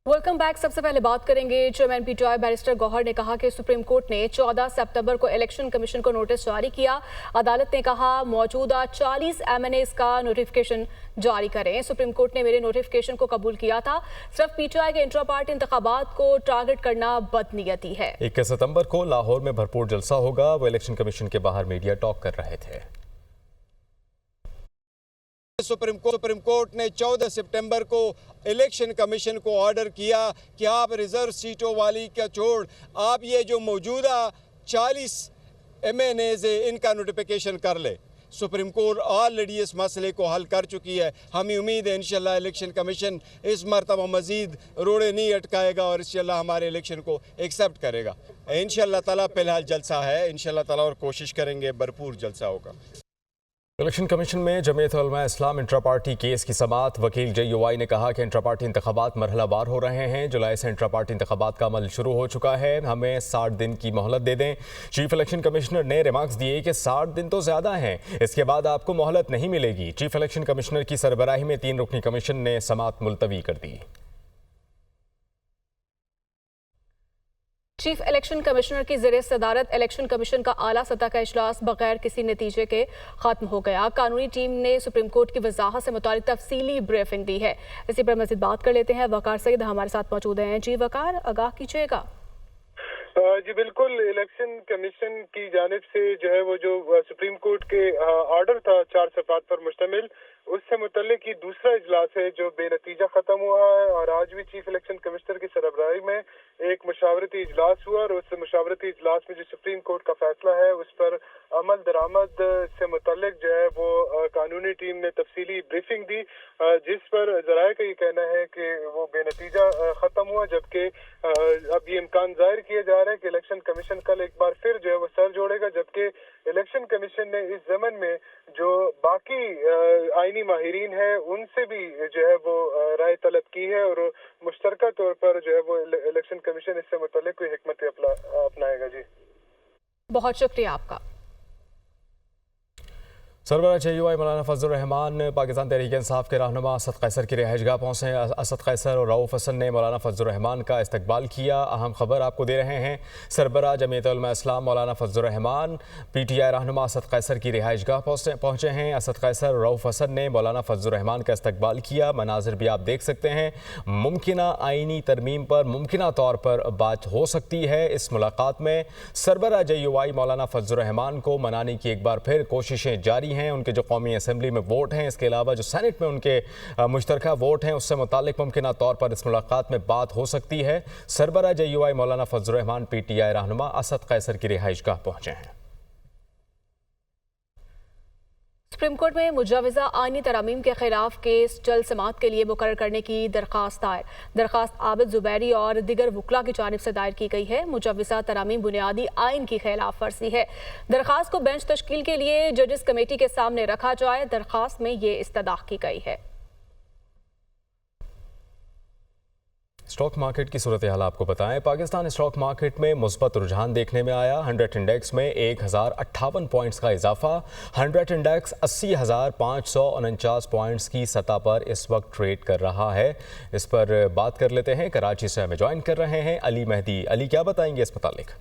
Welcome back. सबसे पहले बात करेंगे चेयरमैन पीटीआई बैरिस्टर गौहर ने कहा कि सुप्रीम कोर्ट ने 14 सितंबर को इलेक्शन कमीशन को नोटिस जारी किया। अदालत ने कहा मौजूदा 40 एमएनएस का नोटिफिकेशन जारी करें। सुप्रीम कोर्ट ने मेरे नोटिफिकेशन को कबूल किया था। सिर्फ पीटीआई के इंट्रा पार्टी इंतखाबात को टारगेट करना बदनीयती है। 21 सितंबर को लाहौर में भरपूर जलसा होगा। वो इलेक्शन कमीशन के बाहर मीडिया टॉक कर रहे थे। सुप्रीम कोर्ट ने 14 सितंबर को इलेक्शन कमीशन को ऑर्डर किया कि आप रिजर्व सीटों वाली का छोड़ आप ये जो मौजूदा 40 एमएनएज है इनका नोटिफिकेशन कर ले। सुप्रीम कोर्ट ऑलरेडी इस मसले को हल कर चुकी है। हमें उम्मीद है इंशाल्लाह इलेक्शन कमीशन इस मरतबा मजीद रोड़े नहीं अटकाएगा और इंशाल्लाह हमारे इलेक्शन को एक्सेप्ट करेगा। इंशाल्लाह ताला फिलहाल जलसा है, इंशाल्लाह ताला और कोशिश करेंगे भरपूर जलसा होगा। इलेक्शन कमीशन में जमीयत उलमा इस्लाम इंट्रा पार्टी केस की समाअत। वकील JUI ने कहा कि इंट्रा पार्टी इंतखाबात मरहलावार हो रहे हैं। जुलाई से इंट्रा पार्टी इंतखाबात का अमल शुरू हो चुका है। हमें 60 दिन की मोहलत दे दें। चीफ इलेक्शन कमिश्नर ने रिमार्क्स दिए कि 60 दिन तो ज़्यादा हैं, इसके बाद आपको मोहलत नहीं मिलेगी। चीफ इलेक्शन कमिश्नर की सरबराही में 3 रुकनी कमीशन ने समाअत मुलतवी कर दी। चीफ इलेक्शन कमिश्नर की ज़रिए सदारत इलेक्शन कमीशन का आला सतह का इजलास बगैर किसी नतीजे के खत्म हो गया। कानूनी टीम ने सुप्रीम कोर्ट की वजाहत से मुतालिक तफसीली ब्रीफिंग दी है। इसी पर मज़ीद बात कर लेते हैं। वकार सईद हमारे साथ मौजूद हैं। जी वकार, आगाह कीजिएगा। जी बिल्कुल, इलेक्शन कमीशन की जानिब से जो है वो जो सुप्रीम कोर्ट के ऑर्डर था 4 सफ़ात पर मुश्तमिल, उससे मुतल्लिक ही दूसरा इजलास है जो बेनतीजा खत्म हुआ है। और आज भी चीफ इलेक्शन कमिश्नर की सरबराही में एक मुशावरती इजलास हुआ और उस मुशावरती इजलास में जो सुप्रीम कोर्ट का फैसला है उस पर अमल दरामद से मुतल्लिक जो है वो कानूनी टीम ने तफसीली ब्रीफिंग दी, जिस पर ज़राए का ये कहना है कि वो बेनतीजा खत्म हुआ। जबकि अब ये इम्कान जाहिर किया जा रहा है कि इलेक्शन कमीशन कल एक बार फिर जो है वो सर जोड़ेगा। जबकि इलेक्शन कमीशन ने इस ज़मन में जो बाकी आईनी माहिरीन है उनसे भी जो है वो राय तलब की है और मुश्तरका तौर पर जो है वो इलेक्शन कमीशन इससे मुतल्लिक कोई हिकमत अपनाएगा। जी बहुत शुक्रिया आपका। सरबराह JUI मौलाना फजल रहमान पाकिस्तान तहरीक इंसाफ के रहनुमा असद कैसर की रिहाइशगाह पहुँचे। असद कैसर और रऊफ हसन ने मौलाना फजल रहमान का इस्तकबाल किया। अहम खबर आपको दे रहे हैं। सरबराह जमीयत उलमा इस्लाम मौलाना फजल रहमान PTI रहनुमा असद कैसर की रिहाइशगाह पहुँचे हैं। असद कैसर और रऊफ हसन ने मौलाना फजल रहमान का इस्तकबाल किया। मनाजिर भी आप देख सकते हैं। मुमकिना आइनी तरमीम पर मुमकिना तौर पर बात हो सकती है। इस मुलाकात में सरबराह JUI मौलाना फजल रहमान को मनाने की एक बार फिर कोशिशें जारी हैं। उनके जो कौमी असम्बली में वोट हैं, इसके अलावा जो सेनेट में उनके मुश्तरका वोट हैं, उससे मुतालिक मुमकिना तौर पर इस मुलाकात में बात हो सकती है। सरबराह JUI मौलाना फजल रहमान PTI रहनुमा असद कैसर की रिहाइशगाह पहुंचे हैं। सुप्रीम कोर्ट में मुजवज़ा आईनी तरामीम के खिलाफ केस जल्द समाअत के लिए मुकर्रर करने की दरख्वास्त दायर। दरख्वास्त आबिद जुबैरी और दिगर वकला की जानिब से दायर की गई है। मुजवज़ा तरामीम बुनियादी आइन की खिलाफ वर्जी है। दरख्वास्त को बेंच तश्कील के लिए जजेस कमेटी के सामने रखा जाए। दरख्वास्त में ये इस्तदाह की गई है। स्टॉक मार्केट की सूरत हाल आपको बताएं। पाकिस्तान स्टॉक मार्केट में मुस्बत रुझान देखने में आया। 100 इंडेक्स में 1058 पॉइंट्स का इजाफा। 100 इंडेक्स 80,549 पॉइंट्स की सतह पर इस वक्त ट्रेड कर रहा है। इस पर बात कर लेते हैं। कराची से हमें ज्वाइन कर रहे हैं अली मेहदी। अली, क्या बताएंगे इस मुतालिक?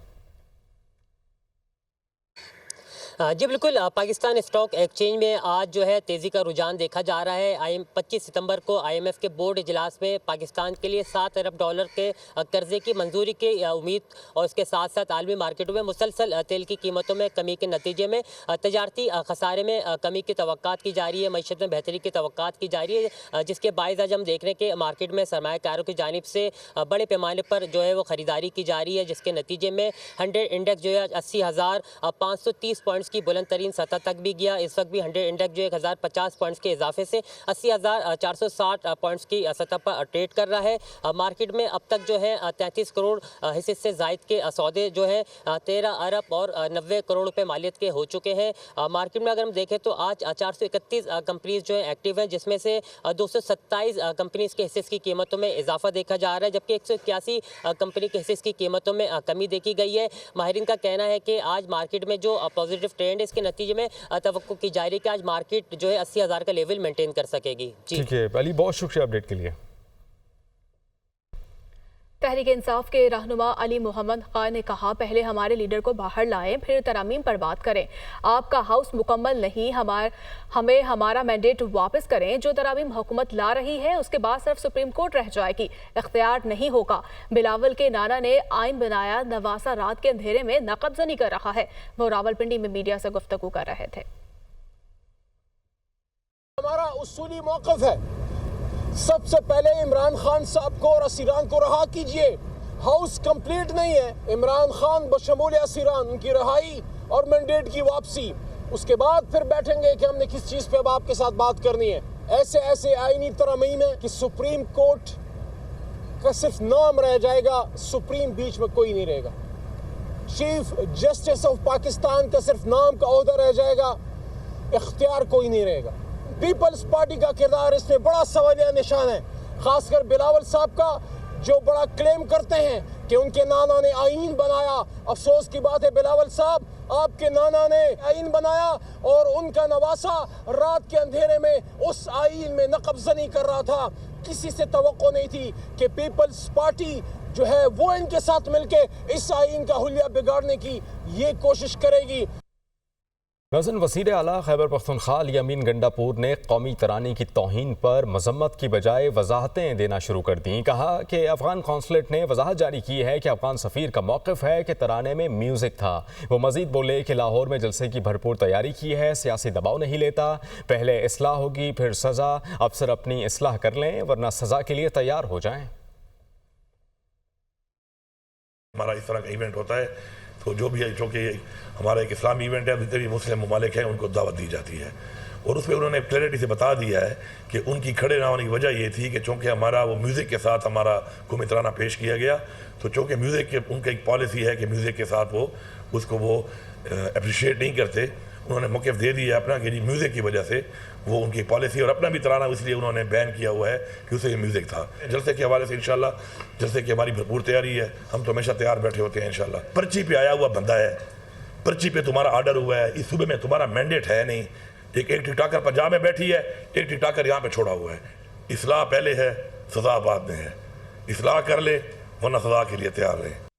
जी बिल्कुल, पाकिस्तान स्टॉक एक्सचेंज में आज जो है तेज़ी का रुझान देखा जा रहा है। 25 सितंबर को IMF के बोर्ड इजलास में पाकिस्तान के लिए $7 अरब के कर्जे की मंजूरी की उम्मीद और इसके साथ साथ आलमी मार्केटों में मुसलसल तेल की कीमतों में कमी के नतीजे में तजारती खसारे में कमी की तवक्कात की जा रही है। मईशत में बेहतरी की तवक्कात की जा रही है, जिसके बायस आज हम देख रहे हैं कि मार्केट में सरमायाकारों की जानिब से बड़े पैमाने पर जो है वो ख़रीदारी की जा रही है, जिसके नतीजे में 100 इंडेक्स जो है 80,530 पॉइंट्स की बुलंद तरीन सतह तक भी गया। इस वक्त भी 100 इंडेक्स जो 1050 पॉइंट्स के इजाफे से 80,460 पॉइंट्स की सतह पर ट्रेड कर रहा है। मार्केट में अब तक जो है 33 करोड़ हिस्से से जायद के सौदे जो है 13 अरब और 90 करोड़ रुपए मालियत के हो चुके हैं। मार्केट में अगर हम देखें तो आज 431 कंपनीज जो है एक्टिव हैं, जिसमें से 227 कंपनीज के हिस्से की कीमतों में इजाफा देखा जा रहा है, जबकि 181 कंपनी के हिस्से की कीमतों में कमी देखी गई है। माहिरीन का कहना है कि आज मार्केट में जो पॉजिटिव ट्रेंड है, इसके नतीजे में तवक्को की जा रही है कि आज मार्केट जो है 80,000 का लेवल मेंटेन कर सकेगी। ठीक है अली, बहुत शुक्रिया अपडेट के लिए। तहरीक इंसाफ के रहनुमा अली मोहम्मद खान ने कहा, पहले हमारे लीडर को बाहर लाएं, फिर तरमीम पर बात करें। आपका हाउस मुकम्मल नहीं, हमें हमारा मैंडेट वापस करें। जो तरमीम हुकूमत ला रही है उसके बाद सिर्फ सुप्रीम कोर्ट रह जाएगी, इख्तियार नहीं होगा। बिलावल के नाना ने आइन बनाया, नवासा रात के अंधेरे में नकबजनी कर रहा है। वो रावलपिंडी में मीडिया से गुफ्तगू कर रहे थे। हमारा उसूली मौक़िफ़ है, सबसे पहले इमरान खान साहब को और असीरान को रहा कीजिए। हाउस कंप्लीट नहीं है, इमरान खान बशमूल असीरान उनकी रहाई और मैंडेट की वापसी, उसके बाद फिर बैठेंगे कि हमने किस चीज़ पे अब आपके साथ बात करनी है। ऐसे ऐसे आईनी तरमीम है कि सुप्रीम कोर्ट का सिर्फ नाम रह जाएगा, सुप्रीम बीच में कोई नहीं रहेगा। चीफ जस्टिस ऑफ पाकिस्तान का सिर्फ नाम का ओहदा रह जाएगा, इख्तियार कोई नहीं रहेगा। पीपल्स पार्टी का किरदार इसमें बड़ा सवालिया निशान है, खासकर बिलावल साहब का, जो बड़ा क्लेम करते हैं कि उनके नाना ने आईन बनाया। अफसोस की बात है बिलावल साहब, आपके नाना ने आईन बनाया और उनका नवासा रात के अंधेरे में उस आईन में नकबजनी कर रहा था। किसी से तवक्को नहीं थी कि पीपल्स पार्टी जो है वो इनके साथ मिलके इस आईन का हुलिया बिगाड़ने की ये कोशिश करेगी। नाज़रीन, वज़ीर आला खैबर पख्तूनख्वा यामीन गंडापुर ने कौमी तरानी की तौहीन पर मजम्मत की बजाय वजाहतें देना शुरू कर दी। कहा कि अफ़गान कौंसलेट ने वजाहत जारी की है कि अफ़गान सफ़ीर का मौक़िफ़ है कि तराने में म्यूज़िक था। वो मज़ीद बोले कि लाहौर में जलसे की भरपूर तैयारी की है, सियासी दबाव नहीं लेता। पहले इस्लाह होगी फिर सज़ा, अफसर अपनी इस्लाह कर लें वरना सज़ा के लिए तैयार हो जाएँ। हमारा इस तरह का इवेंट होता है तो जो भी है, चूँकि हमारा एक इस्लामी इवेंट है, जितने भी मुस्लिम ममालिक हैं उनको दावत दी जाती है और उसमें उन्होंने क्लैरिटी से बता दिया है कि उनकी खड़े ना होने की वजह ये थी कि चूँकि हमारा वो म्यूज़िक के साथ हमारा कौमी तराना पेश किया गया, तो चूँकि म्यूज़िक के उनका एक पॉलिसी है कि म्यूज़िक के साथ वो उसको वो अप्रिशिएट नहीं करते। उन्होंने मौक़िफ़ दे दिया अपना कि म्यूज़िक की वजह से वो उनकी पॉलिसी और अपना भी तराना इसलिए उन्होंने बैन किया हुआ है कि उसे ये म्यूज़िक था। जलसे के हवाले से इंशाल्लाह जलसे की हमारी भरपूर तैयारी है, हम तो हमेशा तैयार बैठे होते हैं इंशाल्लाह। पर्ची पे आया हुआ बंदा है, पर्ची पे तुम्हारा आर्डर हुआ है, इस सूबे में तुम्हारा मैंडेट है नहीं। एक टिकटाकर पंजाब में बैठी है, एक टिकटाकर यहाँ पे छोड़ा हुआ है। इस्लाह पहले है, सज़ा बाद में है। इस्लाह कर ले वरना सज़ा के लिए तैयार रहे।